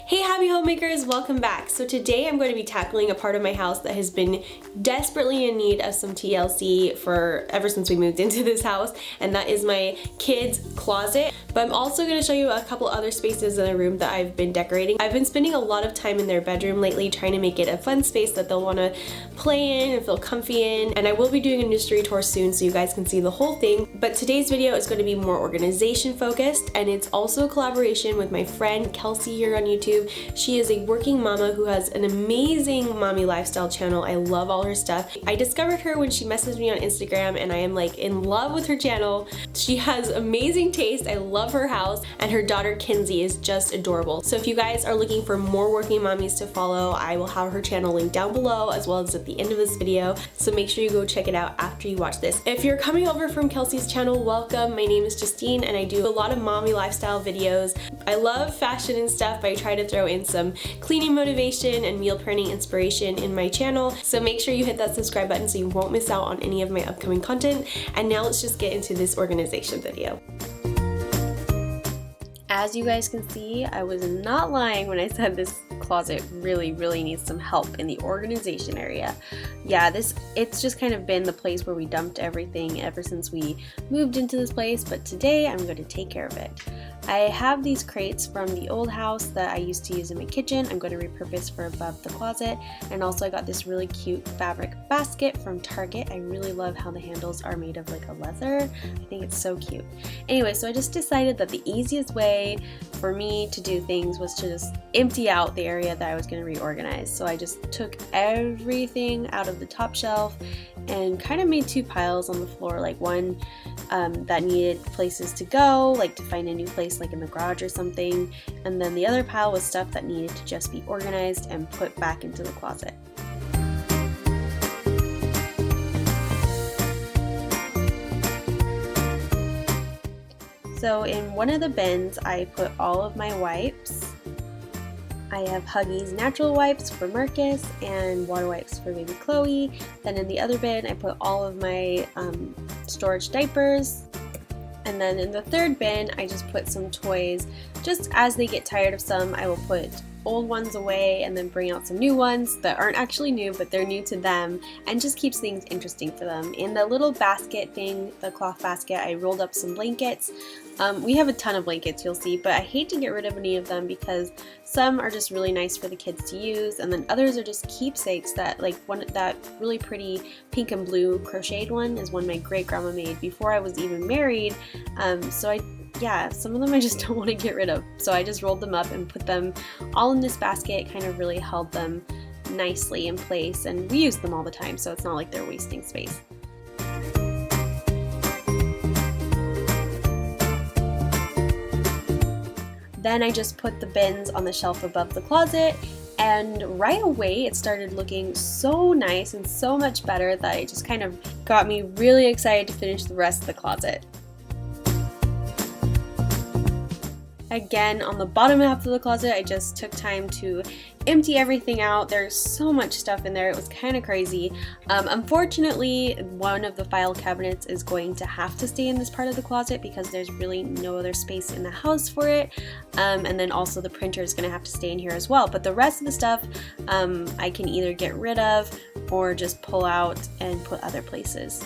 Hey happy homemakers, welcome back. So today I'm going to be tackling a part of my house that has been desperately in need of some TLC ever since we moved into this house, and that is my kids' closet. But I'm also going to show you a couple other spaces in the room that I've been decorating. I've been spending a lot of time in their bedroom lately trying to make it a fun space that they'll want to play in and feel comfy in, and I will be doing a nursery tour soon so you guys can see the whole thing. But today's video is going to be more organization focused, and it's also a collaboration with my friend Kelsey here on YouTube. She is a working mama who has an amazing mommy lifestyle channel. I love all her stuff. I discovered her when she messaged me on Instagram, and I am like in love with her channel. She has amazing taste. I love her house, and her daughter Kinsey is just adorable. So if you guys are looking for more working mommies to follow, I will have her channel linked down below as well as at the end of this video. So make sure you go check it out after you watch this. If you're coming over from Kelsey's channel, welcome. My name is Justine and I do a lot of mommy lifestyle videos. I love fashion and stuff, but I try to throw in some cleaning motivation and meal planning inspiration in my channel. So make sure you hit that subscribe button so you won't miss out on any of my upcoming content. And now let's just get into this organization video. As you guys can see, I was not lying when I said this closet really needs some help in the organization area. Yeah, it's just kind of been the place where we dumped everything ever since we moved into this place, but today I'm going to take care of it. I have these crates from the old house that I used to use in my kitchen. I'm going to repurpose for above the closet, and also I got this really cute fabric basket from Target. I really love how the handles are made of like a leather. I think it's so cute. Anyway, so I just decided that the easiest way for me to do things was to just empty out the area that I was going to reorganize. So I just took everything out of the top shelf and kind of made two piles on the floor, like one that needed places to go, like to find a new place like in the garage or something, and then the other pile was stuff that needed to just be organized and put back into the closet. So in one of the bins I put all of my wipes. I have Huggies natural wipes for Marcus and water wipes for baby Chloe. Then in the other bin I put all of my storage diapers. And then in the third bin I just put some toys. Just as they get tired of some, I will put old ones away and then bring out some new ones that aren't actually new, but they're new to them, and just keeps things interesting for them. In the little basket thing, the cloth basket, I rolled up some blankets. We have a ton of blankets, you'll see, but I hate to get rid of any of them because some are just really nice for the kids to use, and then others are just keepsakes. That that really pretty pink and blue crocheted one is one my great grandma made before I was even married. Yeah, some of them I just don't want to get rid of. So I just rolled them up and put them all in this basket. Kind of really held them nicely in place, and we use them all the time, so it's not like they're wasting space. Then I just put the bins on the shelf above the closet, and right away it started looking so nice and so much better that it just kind of got me really excited to finish the rest of the closet. Again, on the bottom half of the closet, I just took time to empty everything out. There's so much stuff in there, it was kind of crazy. Unfortunately, one of the file cabinets is going to have to stay in this part of the closet because there's really no other space in the house for it. And then also the printer is going to have to stay in here as well. But the rest of the stuff I can either get rid of or just pull out and put other places.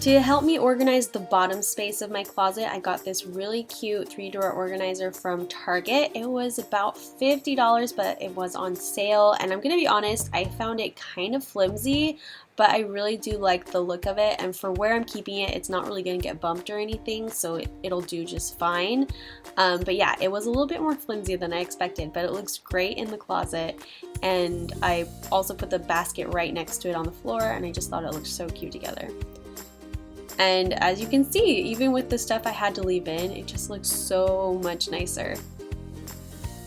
To help me organize the bottom space of my closet, I got this really cute 3-drawer organizer from Target. It was about $50, but it was on sale, and I'm gonna be honest, I found it kind of flimsy, but I really do like the look of it, and for where I'm keeping it, it's not really gonna get bumped or anything, so it'll do just fine. But yeah, it was a little bit more flimsy than I expected, but it looks great in the closet, and I also put the basket right next to it on the floor, and I just thought it looked so cute together. And as you can see, even with the stuff I had to leave in, it just looks so much nicer.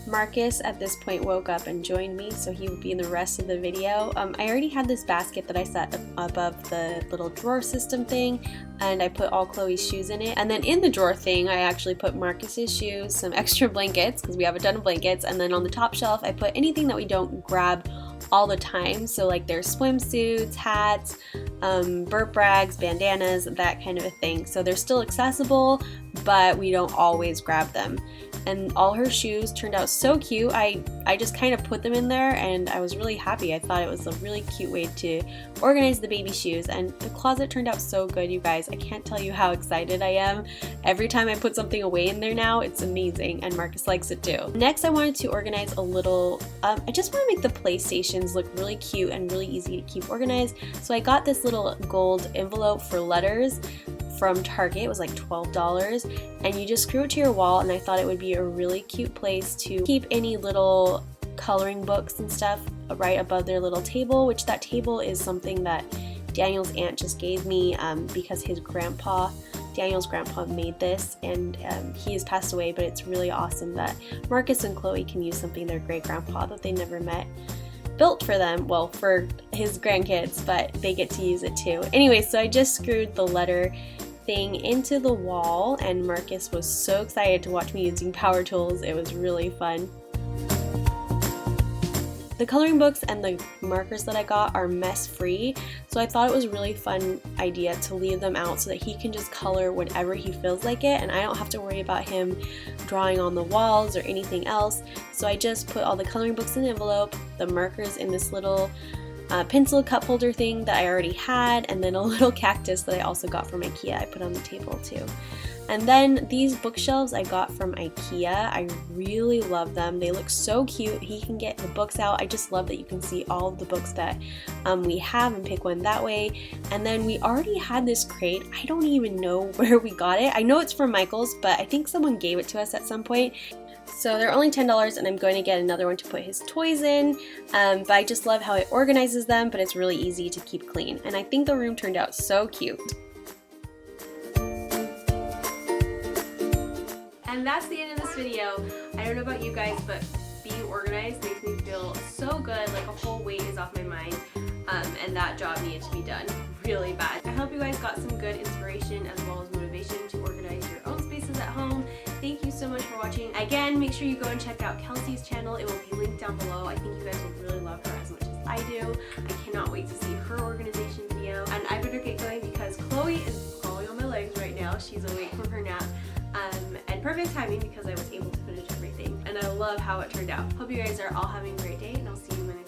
Marcus at this point woke up and joined me, so he would be in the rest of the video. I already had this basket that I set above the little drawer system thing, and I put all Chloe's shoes in it. And then in the drawer thing, I actually put Marcus's shoes, some extra blankets, because we have a ton of blankets, and then on the top shelf, I put anything that we don't grab all the time. So like their swimsuits, hats, burp rags, bandanas, that kind of a thing. So they're still accessible, but we don't always grab them. And all her shoes turned out so cute. I just kind of put them in there and I was really happy. I thought it was a really cute way to organize the baby shoes, and the closet turned out so good, you guys. I can't tell you how excited I am. Every time I put something away in there now, it's amazing, and Marcus likes it too. Next, I wanted to organize a little, I just want to make the PlayStations look really cute and really easy to keep organized. So I got this little gold envelope for letters from Target. It was like $12, and you just screw it to your wall, and I thought it would be a really cute place to keep any little coloring books and stuff right above their little table, which that table is something that Daniel's aunt just gave me because Daniel's grandpa made this, and he has passed away, but it's really awesome that Marcus and Chloe can use something their great grandpa that they never met built for them, well, for his grandkids, but they get to use it too. Anyway, so I just screwed the letter thing into the wall, and Marcus was so excited to watch me using power tools. It was really fun. The coloring books and the markers that I got are mess free, so I thought it was a really fun idea to leave them out so that he can just color whenever he feels like it, and I don't have to worry about him drawing on the walls or anything else. So I just put all the coloring books in an envelope, the markers in this little pencil cup holder thing that I already had, and then a little cactus that I also got from IKEA I put on the table too. And then these bookshelves I got from IKEA. I really love them. They look so cute. He can get the books out. I just love that you can see all of the books that we have and pick one that way. And then we already had this crate. I don't even know where we got it. I know it's from Michael's, but I think someone gave it to us at some point. So they're only $10, and I'm going to get another one to put his toys in, but I just love how it organizes them, but it's really easy to keep clean. And I think the room turned out so cute. And that's the end of this video. I don't know about you guys, but being organized makes me feel so good, like a whole weight is off my mind, and that job needed to be done really bad. I hope you guys got some good inspiration as well as motivation to organize your own spaces at home. Thank you so much for watching. Again, make sure you go and check out Kelsey's channel. It will be linked down below. I think you guys will really love her as much as I do. I cannot wait to see her organization video. And I better get going because Chloe is crawling on my legs right now. She's awake from her nap. And perfect timing because I was able to finish everything. And I love how it turned out. Hope you guys are all having a great day, and I'll see you in my next video.